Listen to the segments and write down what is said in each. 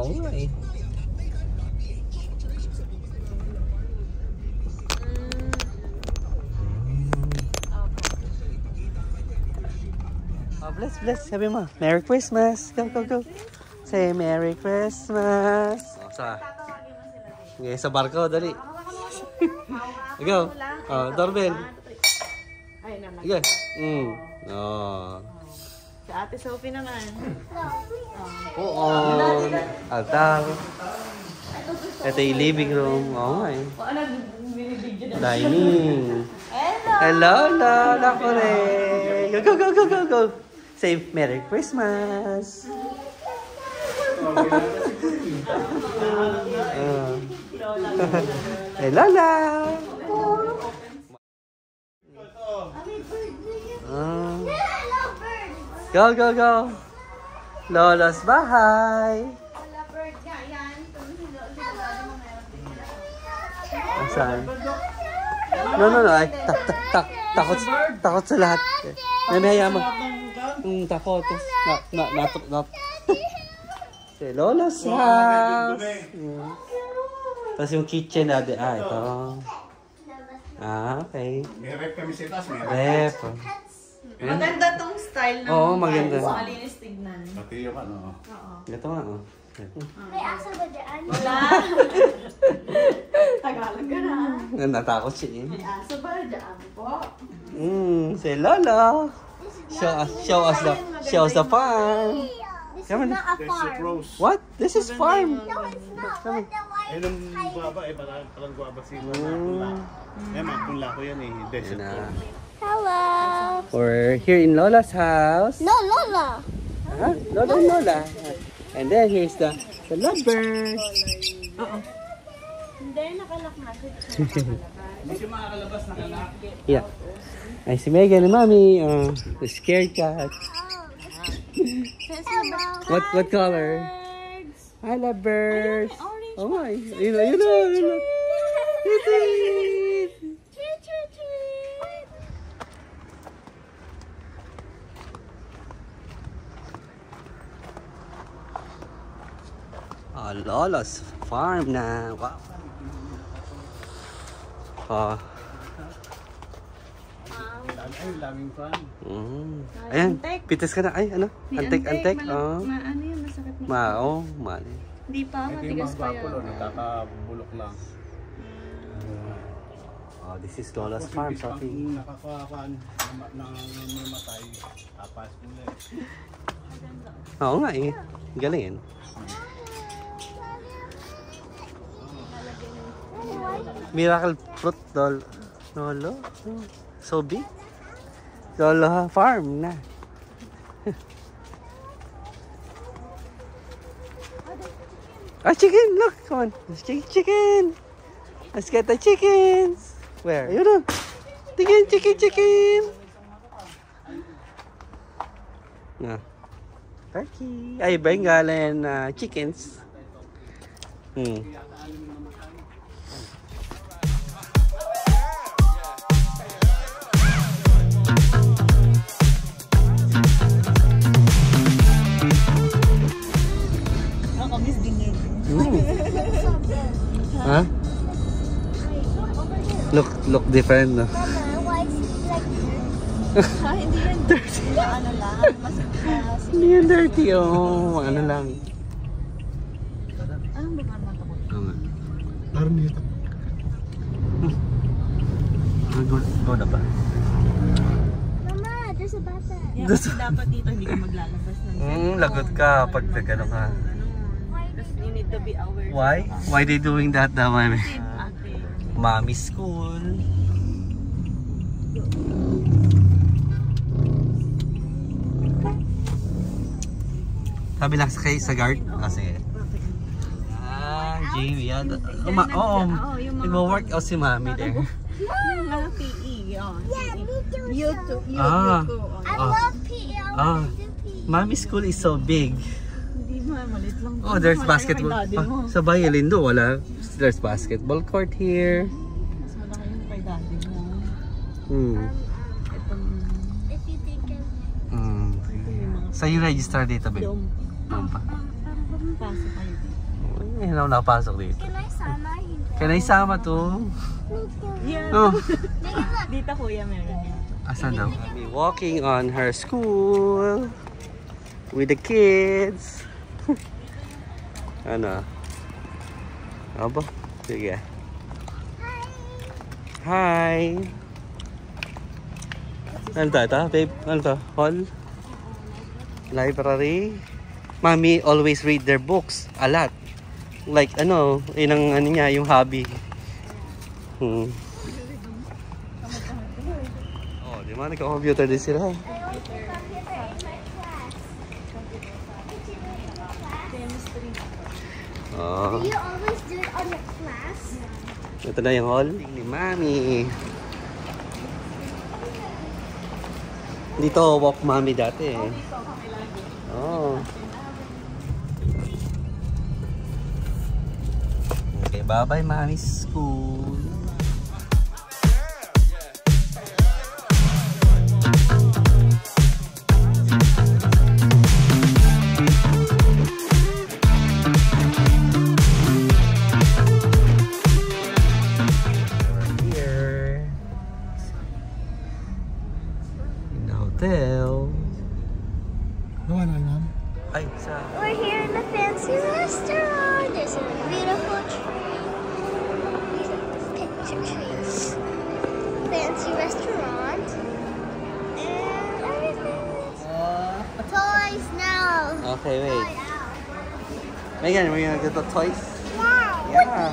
Oo nga eh. Oh, bless, bless. Sabi mo, Merry Christmas. Go, go, go. Say Merry Christmas. Oh, sa? Okay, sa barko, dali. Go. Oh, doorbell. Go. Oh. Si Ate Sophie naman. Oo. Altar. Ito yung living room. Oo nga eh. Dining. Hello, Lola Kore. Go, go, go, go, go, go. Say Merry Christmas. Hey, Lola. Go, go, go. Lola's bahay. Saan? No. Ay, takot sa lahat. May hayama. Takot. Not. Si Lola's house. Tapos yung kitchen na ito. Okay. May rep kami sa taas. Rep. Maganda tong style ng Oo, maganda. malinis tignan. Pati yung ano. Oo. Ito nga, oh. May aso ba dyan? Wala. Tagalog ka na. Natakot siya eh. May aso ba dyan po? Si Lola. Show us the farm. This is not a farm. Rose. What? This is farm. No, it's not. What the white Eh, nung guwaba eh, parang guwaba si Mapula. Eh, Mapula ko yan eh. Desert rose. Hello. We're here in Lola's house. No, Lola. Huh? Lola. And then here's the lovebird. Hindi, nakalak na. Hindi siya makakalabas, nakalak. Yeah. Ay, si Megan and Mommy. The scared cat. Hello. What color? I love birds. Oh my. You know. Lola's farm na. Wow. Ay, laming fan. Ayan, pitas ka na. Ay, ano? Antek. Ano yun? Masakit na. Mali. Hindi pa, Ito yung matigas mga pa bakulo, yan. nagkakabulok lang. This is Lola's farm, Sophie. Nakakakaan, namamatay, tapas ulit. Oo nga eh. Galing yan. Miracle fruit Lolo. So big. Lolo farm na. Chicken! Look! Come on! Let's get chicken! Let's get the chickens! Where? You know? Chicken! Turkey! Ay, Bengal and chickens. Nakamiss din yun. Huh? Look different, no? Mama, why is it like this? Hindi yan. Dirty. Ano lang. Mas Hindi yan dirty, oh. Ano lang. anong lugar mo ito? Oo nga. Parang nito. Go na ba? Mama, there's a bata. Yeah, kasi dapat dito hindi ka maglalabas ng cellphone. Lagot ka pag nagano ka. Tapos you need to be aware. Why? Why they doing that daw, mami? Ate. Mommy school. Sabi lang sa guard. Sige. Jamie. Nag-work out si Mami there. Yung mga PE. Yeah, me too. YouTube. I love PE. I want to do PE. Mami school is so big. Hindi mo, malit lang. Oh, there's basketball. Sa Bayalin do, wala. There's basketball court here. Mas malaki yung kay daddy mo. If you think of it. So you register dito, babe? Yung Pasok kayo dito. Hindi na napasok dito. Can I sama you? Can I sama to? Yeah. Oh. Dito kuya meron yan. Asan daw? Mami walking on her school with the kids. Ano? Aba? Sige. Hi! Ano to? Ito? Babe? Ano to? Hall? Library? Mami always read their books. A lot. Like ano, yun ang ano niya, yung hobby. Oh, di ba? Nagka-computer din sila. Oh. You always do it on your class? Ito na yung hall ni Mami. Dito walk Mami dati eh. Oh. Okay, bye-bye Mami's school. Hotel. Ay, sa... We're here in a fancy restaurant. There's a beautiful tree. These are picture trees. Fancy restaurant. And everything. Toys now. Okay, wait. Toy out. Megan, we're gonna get the toys? Wow. Yeah.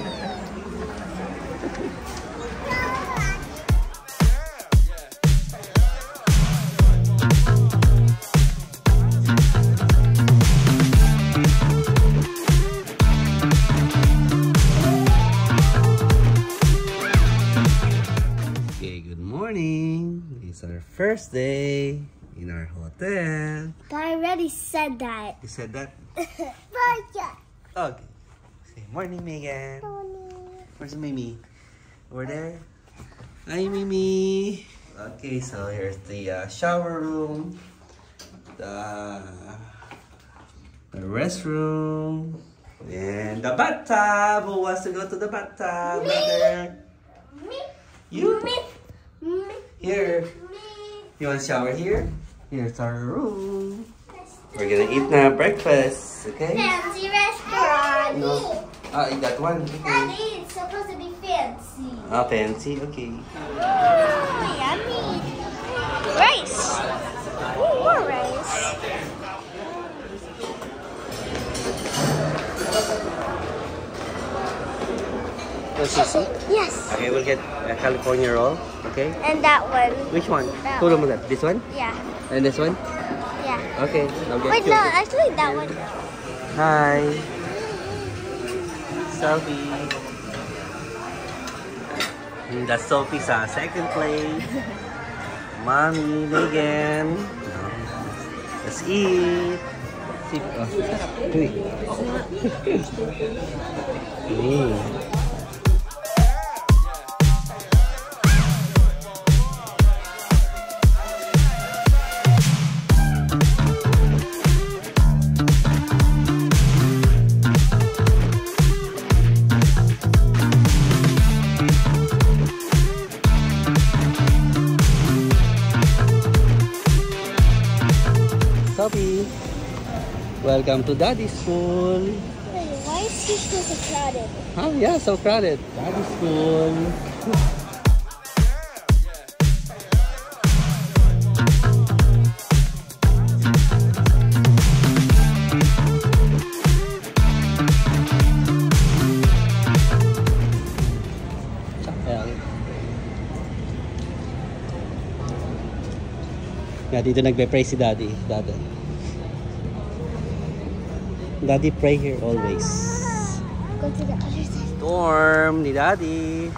It's our first day in our hotel. But I already said that. You said that? But yeah. Okay. Say morning, Megan. Morning. Where's Mimi? Over there. Hi, Mimi. Okay, so here's the shower room, the restroom, and the bathtub. Who wants to go to the bathtub? Brother? Me. You? Me. Me. Here. Me. You want to shower here? Here's our room. We're gonna eat now breakfast, okay? Fancy restaurant. No. Ah, you got one. Okay. Daddy, it's supposed to be fancy. Ah, fancy. Okay. Oh, yummy. Rice. Ooh, more rice. Let's see. Yes. Okay, we'll get a California roll. Okay. And that one. Which one? That Who mo that? This one? Yeah. And this one? Yeah. Okay. I'll get Wait, you. no, actually that one. Hi. Sophie. And that's Sophie's second place. Mommy, Megan. Let's eat. Uy. Sophie, welcome to Daddy's school. Why is this so crowded? Huh? Yeah, so crowded. Daddy's school. Yeah, dito nagpe-pray si Daddy. Daddy pray here always. Go to the other side. Dorm ni Daddy.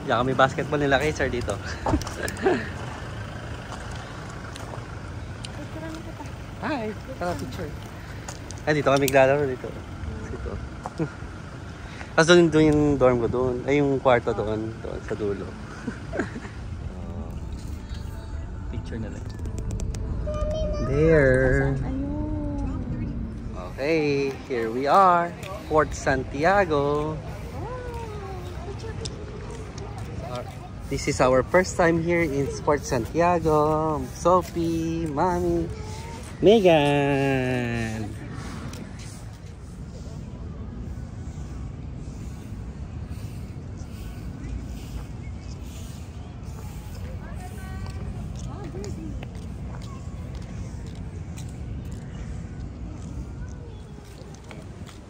Diyan kami basketball nila kay Sir dito. Hi! Tara, picture. Ay, dito kami naglalaro dito. Dito. Tapos doon yung dorm ko doon. Ay, yung kwarto doon sa dulo. Picture na lang. There. Ayun. Okay, here we are, Fort Santiago. This is our first time here in Fort Santiago. Sophie, Mommy, Megan.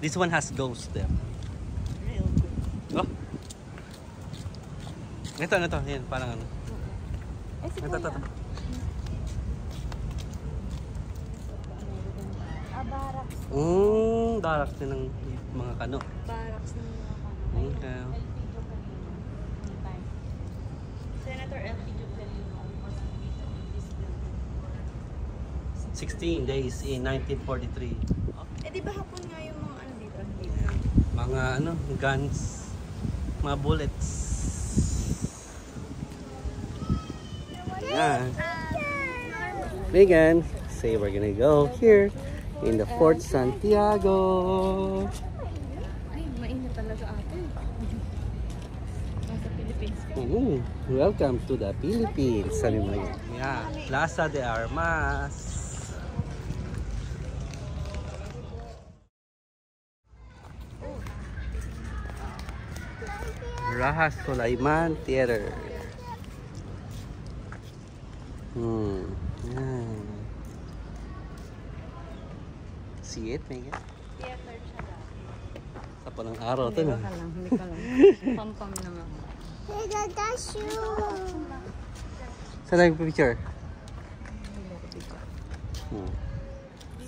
This one has ghosts there. Oh. Ito. Yan, parang ano. Ito. Barracks. Barracks din ng mga kano. Barracks ng mga Okay. Senator L.P. Jubilino was beaten in this building. 16 days in 1943. Di ba hapon nga yung mga ano dito? Mga ano, guns, mga bullets. Yeah. Megan, say we're gonna go here in the Fort Santiago. Ay, mainit talaga ate. Nasa Philippines. Welcome to the Philippines. Sabi mo yun. Yeah, Plaza de Armas. Raha Sulaiman Theater. Yeah. See it, Megan? Theater siya dati. Sa palang araw ito na. Hindi ka lang. Pam-pam naman. That's you. Saan tayo picture?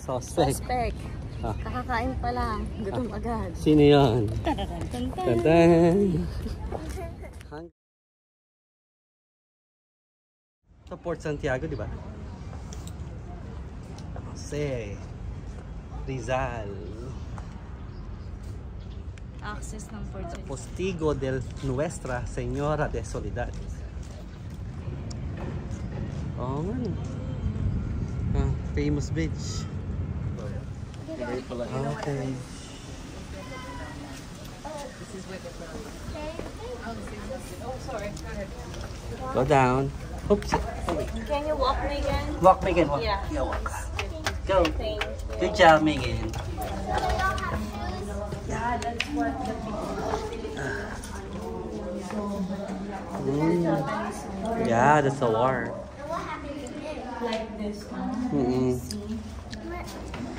Suspect. Suspect. Ah. Kakakain pa lang. Gutom agad. Sino yun? Tan-tan. Tantan! Sa Port Santiago, di ba? Jose Rizal. Access ng Port Santiago. Postigo del Nuestra Señora de Soledad. Oh, man. Famous beach. Okay. Go down. Oops. Can you walk me again? Walk, Megan. Walk. Yeah. Yeah, walk. Go. Good job, Megan. Yeah, that's what the Yeah, that's a war. like this.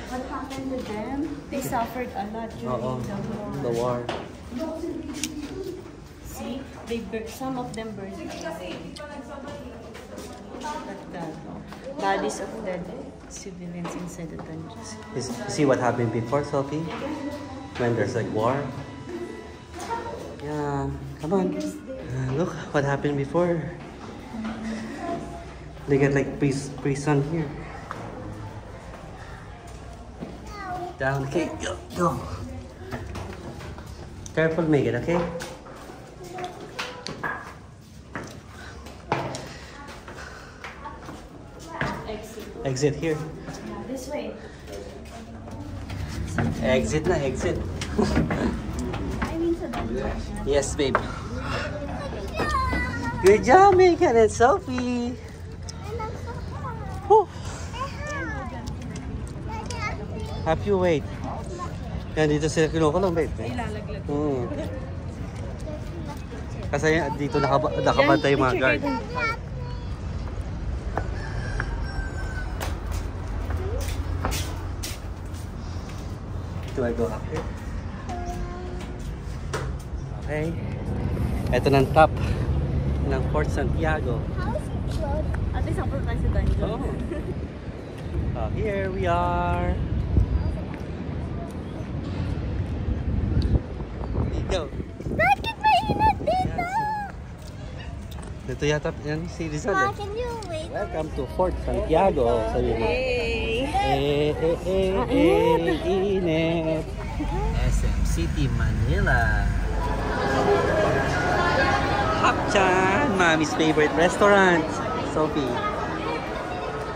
What happened to them? They suffered a lot during The war. See, some of them burned. But bodies of dead civilians inside the dungeons. You see what happened before, Sophie? When there's like war? Yeah, come on. Look what happened before. They get like prison here. Down, okay, go. Careful, Megan, okay? Exit here. This way. Exit na, exit. I mean sa dungeon. Yes, babe. Good job, Megan and Sophie. Whew. Have you wait? Yan, dito sila kinukulong, babe. Ilalaglag. Kasi dito nakabantay yung mga guard. Do I go up here? Okay. Ito ng top ng Fort Santiago. At least ang tayo sa dungeon. Oh, here we are. Go. Bakit mainit dito? Dito yata yan si Rizal. Ma, can you wait? Welcome to Fort Santiago. Sabi mo. Init. SM City, Manila. Hapchan, Mommy's favorite restaurant. Sophie.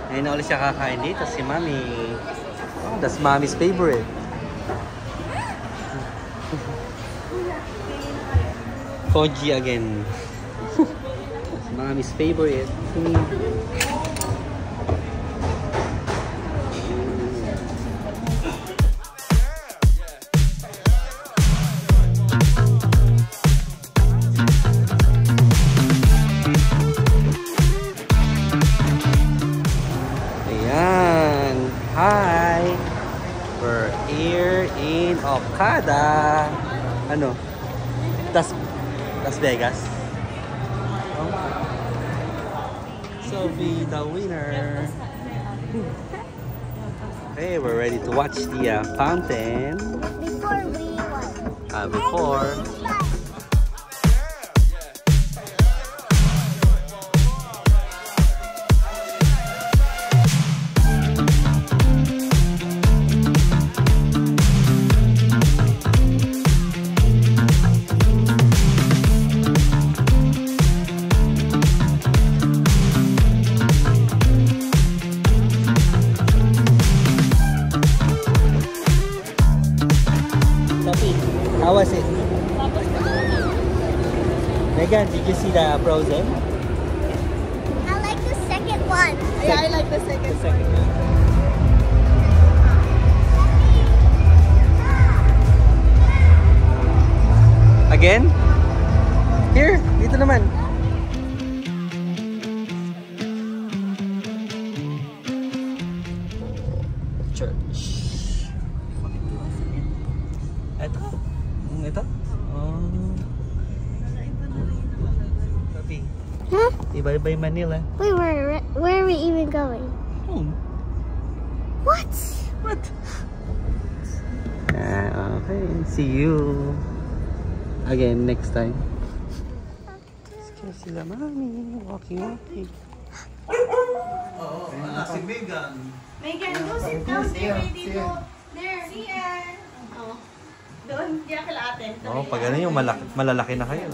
Ngayon na ulit siya kakain dito, si Mommy. That's mommy's favorite. Koji again. That's mommy's favorite. Ayan. Hi. We're here in Okada. Ano? Las Vegas. Oh. Sophie, the winner. Okay, we're ready to watch the fountain. Before we won. Before. How was it? Megan, did you see the Frozen? I like the second one. Yeah, I like the second. one. Again? Here, dito naman. Church. Ito? Ito? Oh. Papi. Huh? Bye-bye Manila. Wait, where are we even going? Home. What? What? Okay. See you again next time. Excuse sila mami. Walking. Si Megan. Megan, go sit down there. Dito. There. Here. Oh. Doon, diyan kala ate. Oh, pag ano yung malalaki na kayo.